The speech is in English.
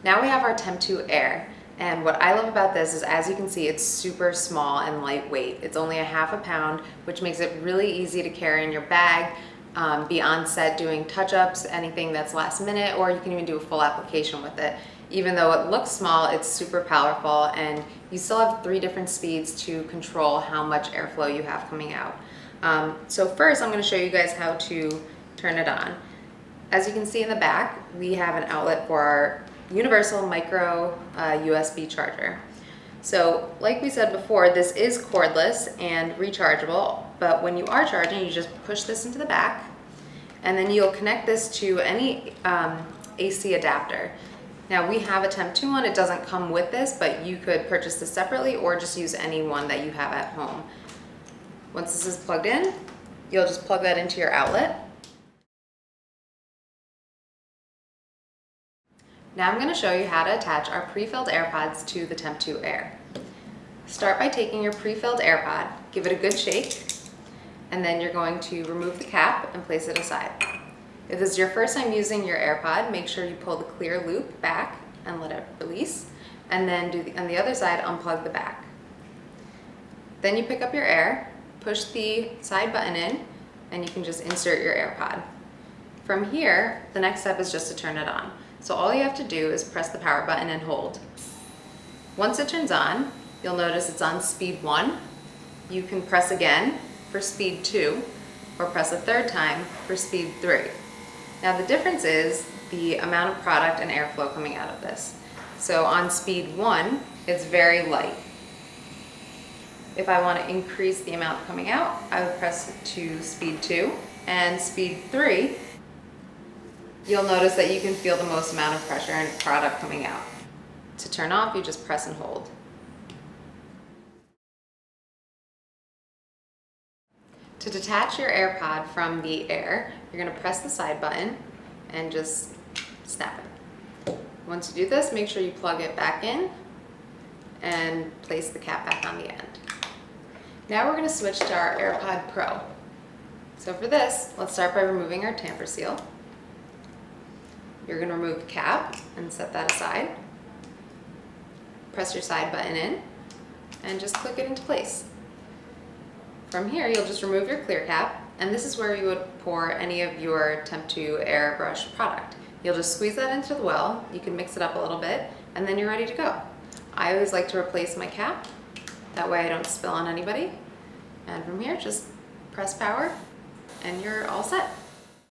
Now we have our TEMPTU Air, and what I love about this is, as you can see, it's super small and lightweight. It's only a ½ pound, which makes it really easy to carry in your bag, be on set doing touch-ups, anything that's last minute, or you can even do a full application with it. Even though it looks small, it's super powerful, and you still have 3 different speeds to control how much airflow you have coming out. So first, I'm going to show you guys how to turn it on. As you can see in the back, we have an outlet for our universal micro USB charger. So like we said before, this is cordless and rechargeable, but when you are charging, you just push this into the back, and then you'll connect this to any AC adapter. Now we have a TEMPTU one. It doesn't come with this, but you could purchase this separately or just use any one that you have at home. Once this is plugged in, you'll just plug that into your outlet. Now I'm going to show you how to attach our pre-filled AirPods to the TEMPTU Air. Start by taking your pre-filled AirPod, give it a good shake, and then you're going to remove the cap and place it aside. If this is your first time using your AirPod, make sure you pull the clear loop back and let it release, and then on the other side, unplug the back. Then you pick up your Air, push the side button in, and you can just insert your AirPod. From here, the next step is just to turn it on. So all you have to do is press the power button and hold. Once it turns on, you'll notice it's on speed 1. You can press again for speed 2, or press a third time for speed 3. Now the difference is the amount of product and airflow coming out of this. So on speed 1, it's very light. If I want to increase the amount coming out, I would press it to speed 2, and speed 3, you'll notice that you can feel the most amount of pressure and product coming out. To turn off, you just press and hold. To detach your AirPod from the Air, you're going to press the side button and just snap it. Once you do this, make sure you plug it back in and place the cap back on the end. Now we're going to switch to our Airpod Pro. So for this, let's start by removing our tamper seal. You're going to remove the cap and set that aside. Press your side button in and just click it into place. From here, you'll just remove your clear cap, and this is where you would pour any of your TEMPTU Airbrush product. You'll just squeeze that into the well, you can mix it up a little bit, and then you're ready to go. I always like to replace my cap, that way I don't spill on anybody. And from here, just press power, and you're all set.